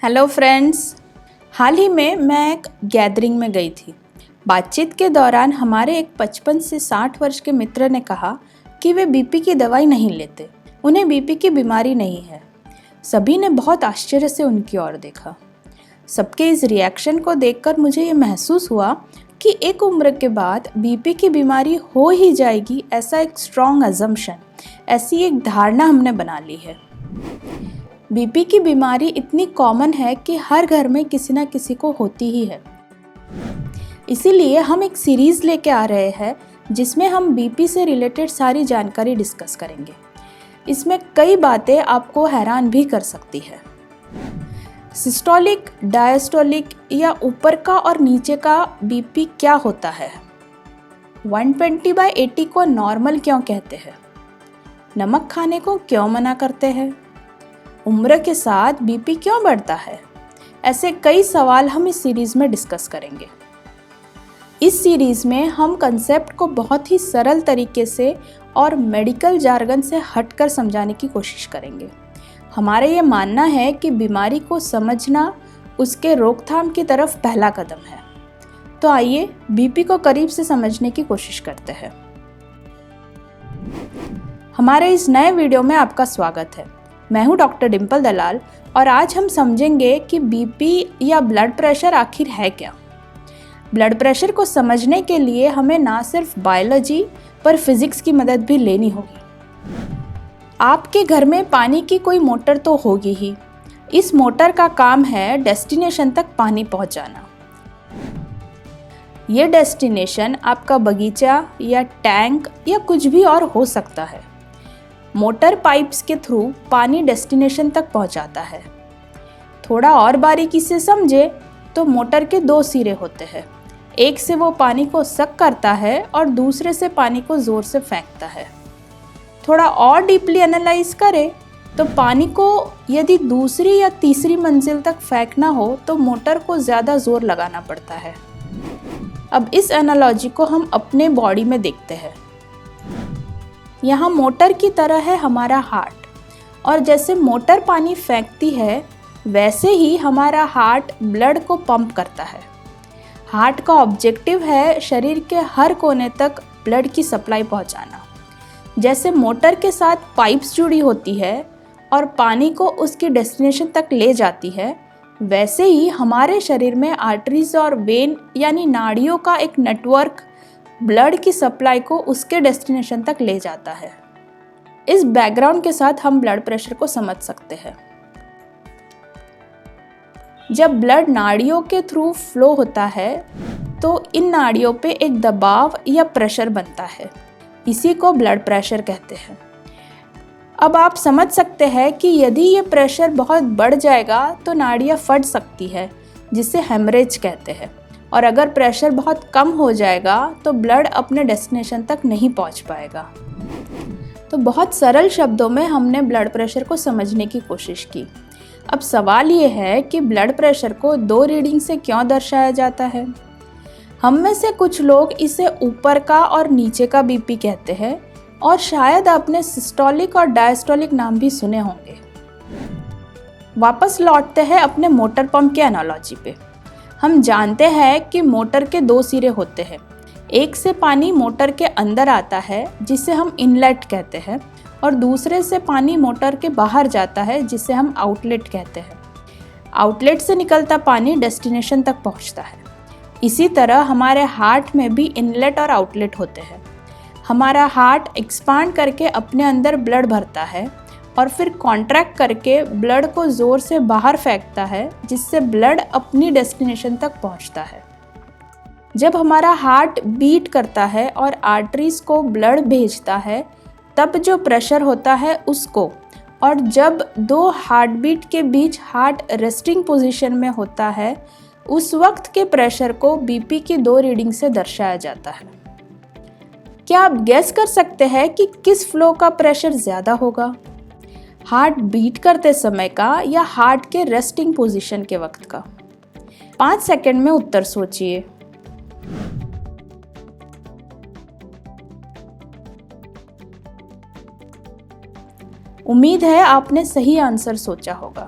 Hello friends. हाल ही में मैं एक गैदरिंग में गई थी। बातचीत के दौरान हमारे एक 55 से 60 वर्ष के मित्र ने कहा कि वे बीपी की दवाई नहीं लेते, उन्हें बीपी की बीमारी नहीं है। सभी ने बहुत आश्चर्य से उनकी ओर देखा। सबके इस रिएक्शन को देखकर मुझे ये महसूस हुआ कि एक उम्र के बाद बीपी की बीमारी हो ही जाएगी, ऐसा एक स्ट्रॉन्ग अजम्पशन, ऐसी एक धारणा हमने बना ली है। बीपी की बीमारी इतनी कॉमन है कि हर घर में किसी ना किसी को होती ही है। इसीलिए हम एक सीरीज़ लेके आ रहे हैं जिसमें हम बीपी से रिलेटेड सारी जानकारी डिस्कस करेंगे। इसमें कई बातें आपको हैरान भी कर सकती है। सिस्टोलिक, डायस्टोलिक या ऊपर का और नीचे का बीपी क्या होता है? 120/80 को नॉर्मल क्यों कहते हैं? नमक खाने को क्यों मना करते हैं? उम्र के साथ बीपी क्यों बढ़ता है? ऐसे कई सवाल हम इस सीरीज़ में डिस्कस करेंगे। इस सीरीज़ में हम कंसेप्ट को बहुत ही सरल तरीके से और मेडिकल जार्गन से हटकर समझाने की कोशिश करेंगे। हमारा ये मानना है कि बीमारी को समझना उसके रोकथाम की तरफ पहला कदम है। तो आइए बीपी को करीब से समझने की कोशिश करते हैं। हमारे इस नए वीडियो में आपका स्वागत है। मैं हूं डॉक्टर डिम्पल दलाल और आज हम समझेंगे कि बीपी या ब्लड प्रेशर आखिर है क्या। ब्लड प्रेशर को समझने के लिए हमें ना सिर्फ बायोलॉजी पर फिजिक्स की मदद भी लेनी होगी। आपके घर में पानी की कोई मोटर तो होगी ही। इस मोटर का काम है डेस्टिनेशन तक पानी पहुंचाना। ये डेस्टिनेशन आपका बगीचा या टैंक या कुछ भी और हो सकता है। मोटर पाइप्स के थ्रू पानी डेस्टिनेशन तक पहुंचाता है। थोड़ा और बारीकी से समझे तो मोटर के दो सिरे होते हैं। एक से वो पानी को सक करता है और दूसरे से पानी को ज़ोर से फेंकता है। थोड़ा और डीपली एनालाइज करें तो पानी को यदि दूसरी या तीसरी मंजिल तक फेंकना हो तो मोटर को ज़्यादा ज़ोर लगाना पड़ता है। अब इस एनालॉजी को हम अपने बॉडी में देखते हैं। यहाँ मोटर की तरह है हमारा हार्ट, और जैसे मोटर पानी फेंकती है वैसे ही हमारा हार्ट ब्लड को पंप करता है। हार्ट का ऑब्जेक्टिव है शरीर के हर कोने तक ब्लड की सप्लाई पहुँचाना। जैसे मोटर के साथ पाइप्स जुड़ी होती है और पानी को उसकी डेस्टिनेशन तक ले जाती है, वैसे ही हमारे शरीर में आर्टरीज और वेन यानी नाड़ियों का एक नेटवर्क ब्लड की सप्लाई को उसके डेस्टिनेशन तक ले जाता है। इस बैकग्राउंड के साथ हम ब्लड प्रेशर को समझ सकते हैं। जब ब्लड नाड़ियों के थ्रू फ्लो होता है तो इन नाड़ियों पे एक दबाव या प्रेशर बनता है। इसी को ब्लड प्रेशर कहते हैं। अब आप समझ सकते हैं कि यदि ये प्रेशर बहुत बढ़ जाएगा तो नाड़ियाँ फट सकती है, जिसे हेमरेज कहते हैं। और अगर प्रेशर बहुत कम हो जाएगा तो ब्लड अपने डेस्टिनेशन तक नहीं पहुंच पाएगा। तो बहुत सरल शब्दों में हमने ब्लड प्रेशर को समझने की कोशिश की। अब सवाल ये है कि ब्लड प्रेशर को दो रीडिंग से क्यों दर्शाया जाता है। हम में से कुछ लोग इसे ऊपर का और नीचे का बीपी कहते हैं, और शायद आपने सिस्टोलिक और डायस्टोलिक नाम भी सुने होंगे। वापस लौटते हैं अपने मोटर पंप के एनालॉजी पे। हम जानते हैं कि मोटर के दो सिरे होते हैं। एक से पानी मोटर के अंदर आता है जिसे हम इनलेट कहते हैं, और दूसरे से पानी मोटर के बाहर जाता है जिसे हम आउटलेट कहते हैं। आउटलेट से निकलता पानी डेस्टिनेशन तक पहुंचता है। इसी तरह हमारे हार्ट में भी इनलेट और आउटलेट होते हैं। हमारा हार्ट एक्सपांड करके अपने अंदर ब्लड भरता है और फिर कॉन्ट्रैक्ट करके ब्लड को ज़ोर से बाहर फेंकता है, जिससे ब्लड अपनी डेस्टिनेशन तक पहुंचता है। जब हमारा हार्ट बीट करता है और आर्टरीज को ब्लड भेजता है तब जो प्रेशर होता है उसको, और जब दो हार्ट बीट के बीच हार्ट रेस्टिंग पोजीशन में होता है उस वक्त के प्रेशर को बीपी की दो रीडिंग से दर्शाया जाता है। क्या आप गेस कर सकते हैं कि किस फ्लो का प्रेशर ज़्यादा होगा? हार्ट बीट करते समय का या हार्ट के रेस्टिंग पोजीशन के वक्त का? 5 सेकंड में उत्तर सोचिए। उम्मीद है आपने सही आंसर सोचा होगा।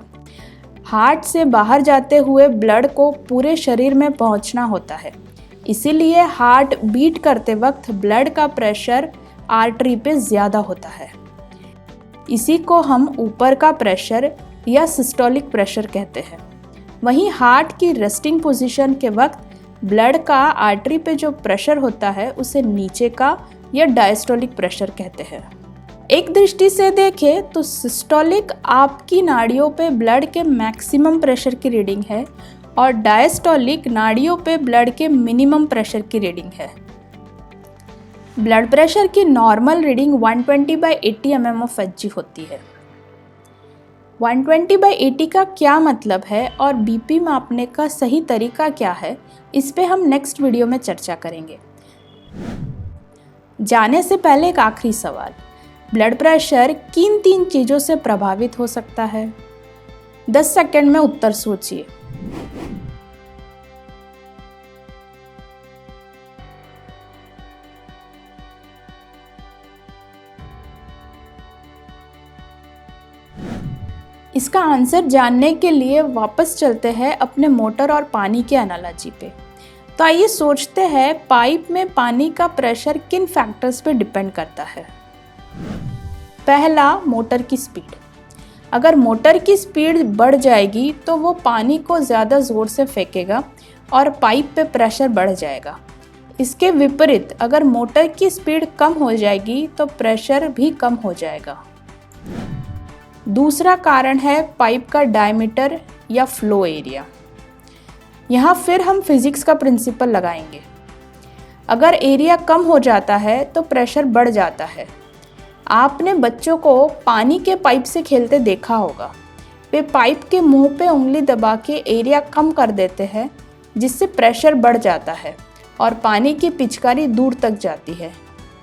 हार्ट से बाहर जाते हुए ब्लड को पूरे शरीर में पहुंचना होता है, इसीलिए हार्ट बीट करते वक्त ब्लड का प्रेशर आर्टरी पे ज़्यादा होता है। इसी को हम ऊपर का प्रेशर या सिस्टोलिक प्रेशर कहते हैं। वहीं हार्ट की रेस्टिंग पोजीशन के वक्त ब्लड का आर्टरी पे जो प्रेशर होता है उसे नीचे का या डायस्टोलिक प्रेशर कहते हैं। एक दृष्टि से देखें तो सिस्टोलिक आपकी नाड़ियों पे ब्लड के मैक्सिमम प्रेशर की रीडिंग है और डायस्टोलिक नाड़ियों पे ब्लड के मिनिमम प्रेशर की रीडिंग है। ब्लड प्रेशर की नॉर्मल रीडिंग 120/80 mm/Hg होती है। 120/80 का क्या मतलब है और बीपी मापने का सही तरीका क्या है, इस पे हम नेक्स्ट वीडियो में चर्चा करेंगे। जाने से पहले एक आखिरी सवाल, ब्लड प्रेशर किन 3 चीज़ों से प्रभावित हो सकता है? 10 सेकंड में उत्तर सोचिए। इसका आंसर जानने के लिए वापस चलते हैं अपने मोटर और पानी के एनालॉजी पे। तो आइए सोचते हैं पाइप में पानी का प्रेशर किन फैक्टर्स पे डिपेंड करता है। पहला, मोटर की स्पीड। अगर मोटर की स्पीड बढ़ जाएगी तो वो पानी को ज़्यादा ज़ोर से फेंकेगा और पाइप पे प्रेशर बढ़ जाएगा। इसके विपरीत अगर मोटर की स्पीड कम हो जाएगी तो प्रेशर भी कम हो जाएगा। दूसरा कारण है पाइप का डायमीटर या फ्लो एरिया। यहाँ फिर हम फिजिक्स का प्रिंसिपल लगाएंगे। अगर एरिया कम हो जाता है तो प्रेशर बढ़ जाता है। आपने बच्चों को पानी के पाइप से खेलते देखा होगा। वे पाइप के मुंह पे उंगली दबा के एरिया कम कर देते हैं, जिससे प्रेशर बढ़ जाता है और पानी की पिचकारी दूर तक जाती है।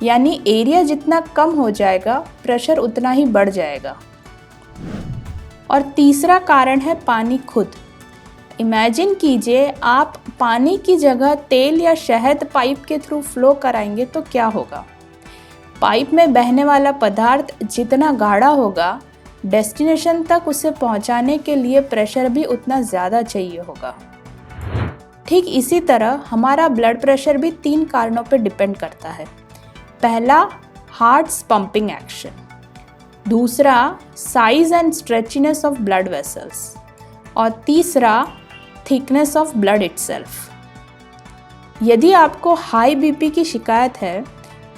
यानी एरिया जितना कम हो जाएगा प्रेशर उतना ही बढ़ जाएगा। और तीसरा कारण है पानी खुद। इमेजिन कीजिए आप पानी की जगह तेल या शहद पाइप के थ्रू फ्लो कराएंगे तो क्या होगा? पाइप में बहने वाला पदार्थ जितना गाढ़ा होगा, डेस्टिनेशन तक उसे पहुंचाने के लिए प्रेशर भी उतना ज़्यादा चाहिए होगा। ठीक इसी तरह हमारा ब्लड प्रेशर भी 3 कारणों पर डिपेंड करता है। पहला, हार्ट्स पंपिंग एक्शन। दूसरा, size and stretchiness of blood vessels. और तीसरा, थिकनेस ऑफ ब्लड इटसेल्फ। यदि आपको हाई बीपी की शिकायत है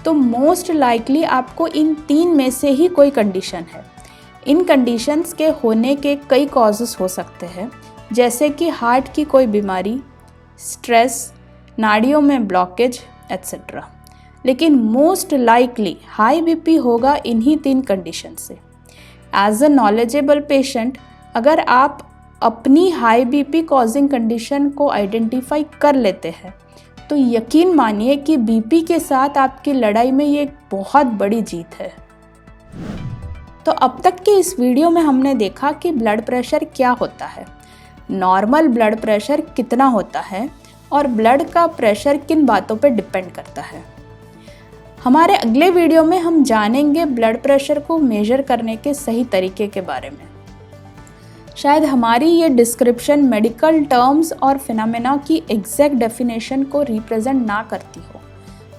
तो मोस्ट लाइकली आपको इन 3 में से ही कोई कंडीशन है। इन कंडीशंस के होने के कई कॉजेस हो सकते हैं, जैसे कि हार्ट की कोई बीमारी, स्ट्रेस, नाड़ियों में ब्लॉकेज एट्सेट्रा। लेकिन मोस्ट लाइकली हाई बीपी होगा इन्हीं 3 कंडीशन से। एज अ नॉलेजेबल पेशेंट, अगर आप अपनी हाई बीपी कॉजिंग कंडीशन को आइडेंटिफाई कर लेते हैं तो यकीन मानिए कि बीपी के साथ आपकी लड़ाई में ये एक बहुत बड़ी जीत है। तो अब तक के इस वीडियो में हमने देखा कि ब्लड प्रेशर क्या होता है, नॉर्मल ब्लड प्रेशर कितना होता है और ब्लड का प्रेशर किन बातों पर डिपेंड करता है। हमारे अगले वीडियो में हम जानेंगे ब्लड प्रेशर को मेजर करने के सही तरीके के बारे में। शायद हमारी ये डिस्क्रिप्शन मेडिकल टर्म्स और फिनोमेना की एग्जैक्ट डेफिनेशन को रिप्रेजेंट ना करती हो,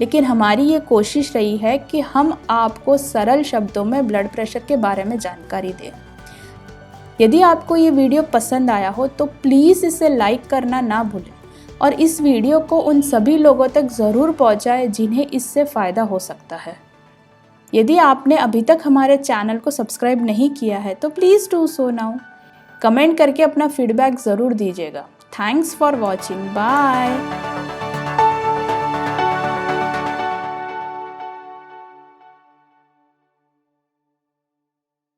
लेकिन हमारी ये कोशिश रही है कि हम आपको सरल शब्दों में ब्लड प्रेशर के बारे में जानकारी दें। यदि आपको ये वीडियो पसंद आया हो तो प्लीज़ इसे लाइक करना ना भूलें और इस वीडियो को उन सभी लोगों तक ज़रूर पहुंचाएं जिन्हें इससे फ़ायदा हो सकता है। यदि आपने अभी तक हमारे चैनल को सब्सक्राइब नहीं किया है तो please do so now. Comment करके अपना फीडबैक ज़रूर दीजिएगा। Thanks for watching, bye.